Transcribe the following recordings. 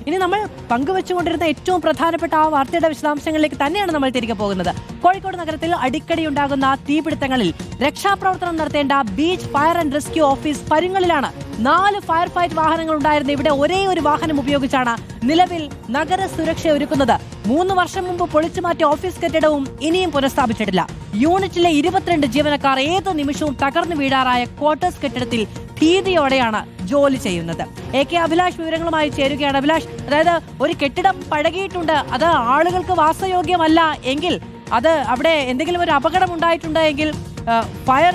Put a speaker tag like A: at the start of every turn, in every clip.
A: ഇനി നമ്മൾ പങ്കുവെച്ചുകൊണ്ടിരുന്ന ഏറ്റവും പ്രധാനപ്പെട്ട ആ വാർത്തയുടെ വിശദാംശങ്ങളിലേക്ക് തന്നെയാണ് നമ്മൾ തിരികെ പോകുന്നത്. കോഴിക്കോട് നഗരത്തിൽ അടിക്കടി ഉണ്ടാകുന്ന തീപിടുത്തങ്ങളിൽ രക്ഷാപ്രവർത്തനം നടത്തേണ്ട beach fire and rescue office പരിങ്ങളിലാണ്. 4 ഫയർ ഫൈറ്റ് വാഹനങ്ങൾ ഉണ്ടായിരുന്ന ഇവിടെ ഒരേ ഒരു വാഹനം ഉപയോഗിച്ചാണ് നിലവിൽ നഗര സുരക്ഷ ഒരുക്കുന്നത്. 3 വർഷം മുമ്പ് പൊളിച്ചുമാറ്റിയ ഓഫീസ് കെട്ടിടവും ഇനിയും പുനഃസ്ഥാപിച്ചിട്ടില്ല. യൂണിറ്റിലെ 22 ജീവനക്കാർ ഏതു നിമിഷവും തകർന്നു വീഴാറായ ക്വാർട്ടേഴ്സ് കെട്ടിടത്തിൽ ഭീതിയോടെയാണ് ജോലി ചെയ്യുന്നത്. AK അഭിലാഷ് വിവരങ്ങളുമായി ചേരുകയാണ്. അഭിലാഷ്, അതായത് ഒരു കെട്ടിടം പഴകിയിട്ടുണ്ട്, അത് ആളുകൾക്ക് വാസയോഗ്യമല്ല എങ്കിൽ, അത് അവിടെ എന്തെങ്കിലും ഒരു അപകടം ഉണ്ടായിട്ടുണ്ടെങ്കിൽ ഫയർ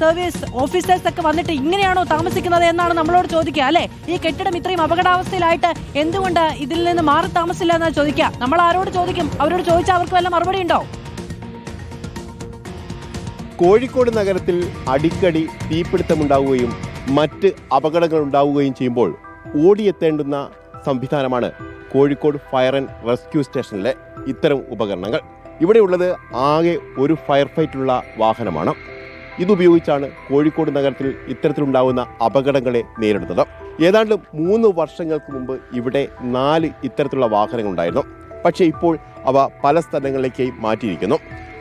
A: സർവീസ് ഓഫീസേഴ്സ് ഒക്കെ വന്നിട്ട് ഇങ്ങനെയാണോ താമസിക്കുന്നത് എന്നാണ് നമ്മളോട് ചോദിക്കുക, അല്ലെ? ഈ കെട്ടിടം ഇത്രയും അപകടാവസ്ഥയിലായിട്ട് എന്തുകൊണ്ട് ഇതിൽ നിന്ന് മാറി താമസിച്ചില്ല എന്നാണ് ചോദിക്കുക. നമ്മൾ ആരോട് ചോദിക്കും? അവരോട് ചോദിച്ചാൽ അവർക്ക് വല്ല മറുപടി ഉണ്ടോ?
B: കോഴിക്കോട് നഗരത്തിൽ അടിക്കടി തീപിടുത്തമുണ്ടാവുകയും മറ്റ് അപകടങ്ങൾ ഉണ്ടാവുകയും ചെയ്യുമ്പോൾ ഓടിയെത്തേണ്ടുന്ന സംവിധാനമാണ് കോഴിക്കോട് ഫയർ ആൻഡ് റെസ്ക്യൂ സ്റ്റേഷനിലെ ഇത്തരം ഉപകരണങ്ങൾ. ഇവിടെയുള്ളത് ആകെ ഒരു ഫയർ ഫൈറ്റുള്ള വാഹനമാണ്. ഇതുപയോഗിച്ചാണ് കോഴിക്കോട് നഗരത്തിൽ ഇത്തരത്തിലുണ്ടാകുന്ന അപകടങ്ങളെ നേരിടുന്നത്. ഏതാണ്ട് 3 വർഷങ്ങൾക്ക് മുമ്പ് ഇവിടെ 4 ഇത്തരത്തിലുള്ള വാഹനങ്ങൾ ഉണ്ടായിരുന്നു. പക്ഷേ ഇപ്പോൾ അവ പല സ്ഥലങ്ങളിലേക്കായി മാറ്റിയിരിക്കുന്നു.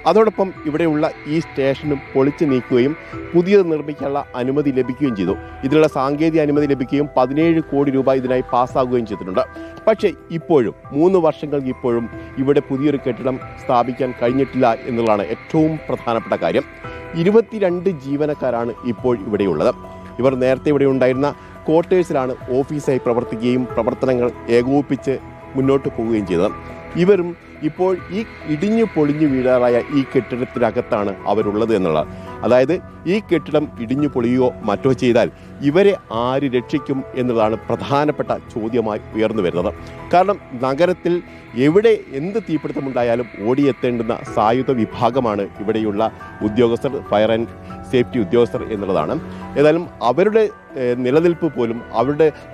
B: അതോടൊപ്പം ഇവിടെയുള്ള ഈ സ്റ്റേഷനും പൊളിച്ചു നീക്കുകയും പുതിയത് നിർമ്മിക്കാനുള്ള അനുമതി ലഭിക്കുകയും ചെയ്തു. ഇതിനുള്ള സാങ്കേതിക അനുമതി ലഭിക്കുകയും 17 കോടി രൂപ ഇതിനായി പാസ്സാകുകയും ചെയ്തിട്ടുണ്ട്. പക്ഷേ ഇപ്പോഴും 3 വർഷങ്ങൾക്ക് ഇപ്പോഴും ഇവിടെ പുതിയൊരു കെട്ടിടം സ്ഥാപിക്കാൻ കഴിഞ്ഞിട്ടില്ല എന്നുള്ളതാണ് ഏറ്റവും പ്രധാനപ്പെട്ട കാര്യം. 22 ജീവനക്കാരാണ് ഇപ്പോൾ ഇവിടെയുള്ളത്. ഇവർ നേരത്തെ ഇവിടെ ഉണ്ടായിരുന്ന ക്വാർട്ടേഴ്സിലാണ് ഓഫീസായി പ്രവർത്തിക്കുകയും പ്രവർത്തനങ്ങൾ ഏകോപിപ്പിച്ച് മുന്നോട്ട് പോവുകയും ചെയ്തത്. ഇവരും ഇപ്പോൾ ഈ ഇടിഞ്ഞു പൊളിഞ്ഞു വീഴാറായ ഈ കെട്ടിടത്തിനകത്താണ് അവരുള്ളത് എന്നുള്ളത്. അതായത് ഈ കെട്ടിടം ഇടിഞ്ഞു പൊളിയുകയോ മറ്റോ ചെയ്താൽ ഇവരെ ആര് രക്ഷിക്കും എന്നതാണ് പ്രധാനപ്പെട്ട ചോദ്യമായി ഉയർന്നു വരുന്നത്. കാരണം നഗരത്തിൽ എവിടെ എന്ത് തീപിടുത്തമുണ്ടായാലും ഓടിയെത്തേണ്ടുന്ന സായുധ വിഭാഗമാണ് ഇവിടെയുള്ള ഉദ്യോഗസ്ഥർ, ഫയർ ആൻഡ് സേഫ്റ്റി ഉദ്യോഗസ്ഥർ എന്നുള്ളതാണ്. ഏതായാലും അവരുടെ നിലനിൽപ്പ് പോലും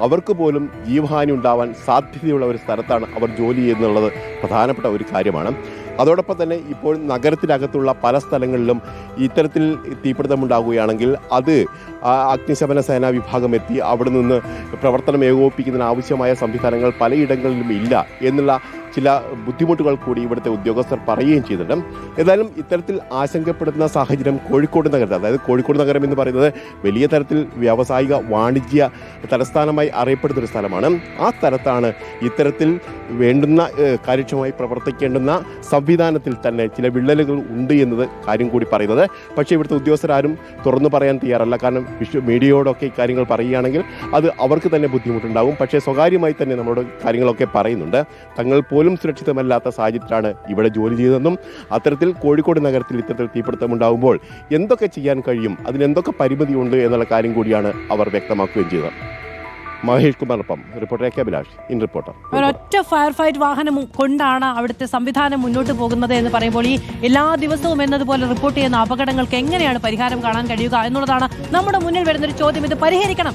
B: അവർക്ക് പോലും ജീവഹാനി ഉണ്ടാവാൻ സാധ്യതയുള്ള ഒരു സ്ഥലത്താണ് അവർ ജോലി ചെയ്യുന്നുള്ളത് പ്രധാനപ്പെട്ട ഒരു കാര്യമാണ്. അതോടൊപ്പം തന്നെ ഇപ്പോൾ നഗരത്തിനകത്തുള്ള പല സ്ഥലങ്ങളിലും ഇത്തരത്തിൽ തീപിടുത്തമുണ്ടാകുകയാണെങ്കിൽ അത് അഗ്നിശമന സേനാ വിഭാഗം എത്തി അവിടെ നിന്ന് പ്രവർത്തനം ഏകോപിപ്പിക്കുന്നതിന് ആവശ്യമായ സംവിധാനങ്ങൾ പലയിടങ്ങളിലും ഇല്ല എന്നുള്ള ചില ബുദ്ധിമുട്ടുകൾ കൂടി ഇവിടുത്തെ ഉദ്യോഗസ്ഥർ പറയുകയും ചെയ്തിട്ടുണ്ട്. ഏതായാലും ഇത്തരത്തിൽ ആശങ്കപ്പെടുന്ന സാഹചര്യം കോഴിക്കോട് നഗരത്തിൽ, അതായത് കോഴിക്കോട് നഗരം എന്ന് പറയുന്നത് വലിയ തരത്തിൽ വ്യാവസായിക വാണിജ്യ തലസ്ഥാനമായി അറിയപ്പെടുന്ന ഒരു സ്ഥലമാണ്. ആ സ്ഥലത്താണ് ഇത്തരത്തിൽ വേണ്ടുന്ന കാര്യക്ഷമമായി പ്രവർത്തിക്കേണ്ടുന്ന സംവിധാനത്തിൽ തന്നെ ചില വിള്ളലുകൾ ഉണ്ട് എന്നത് കാര്യം കൂടി പറയുന്നത്. പക്ഷേ ഇവിടുത്തെ ഉദ്യോഗസ്ഥരാരും തുറന്നു പറയാൻ തയ്യാറല്ല. കാരണം മീഡിയയോടൊക്കെ ഇക്കാര്യങ്ങൾ പറയുകയാണെങ്കിൽ അത് അവർക്ക് തന്നെ ബുദ്ധിമുട്ടുണ്ടാകും. പക്ഷേ സ്വകാര്യമായി തന്നെ നമ്മളോട് കാര്യങ്ങളൊക്കെ പറയുന്നുണ്ട്. തങ്ങൾ പോലും സുരക്ഷിതമല്ലാത്ത സാഹചര്യത്തിലാണ് ഇവിടെ ജോലി ചെയ്തതെന്നും അത്തരത്തിൽ കോഴിക്കോട് നഗരത്തിൽ ഇത്തരത്തിൽ തീപിടുത്തമുണ്ടാകുമ്പോൾ എന്തൊക്കെ ചെയ്യാൻ കഴിയും, അതിനെന്തൊക്കെ പരിമിതിയുണ്ട് എന്നുള്ള കാര്യം കൂടിയാണ് അവർ വ്യക്തമാക്കുകയും ചെയ്തത്. മഹേഷ് കുമാറിനൊപ്പം reporter AK Abhilash, in reporter.
A: ഒരൊറ്റ ഫയർ ഫൈറ്റ് വാഹനം കൊണ്ടാണ് അവിടുത്തെ സംവിധാനം മുന്നോട്ട് പോകുന്നത് എന്ന് പറയുമ്പോൾ ഈ എല്ലാ ദിവസവും എന്നതുപോലെ റിപ്പോർട്ട് ചെയ്യുന്ന അപകടങ്ങൾക്ക് എങ്ങനെയാണ് പരിഹാരം കാണാൻ കഴിയുക എന്നുള്ളതാണ് നമ്മുടെ മുന്നിൽ വരുന്നൊരു ചോദ്യം. ഇത് പരിഹരിക്കണം,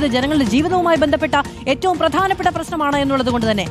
A: ഇത് ജനങ്ങളുടെ ജീവിതവുമായി ബന്ധപ്പെട്ട ഏറ്റവും പ്രധാനപ്പെട്ട പ്രശ്നമാണ് എന്നുള്ളത് കൊണ്ട് തന്നെ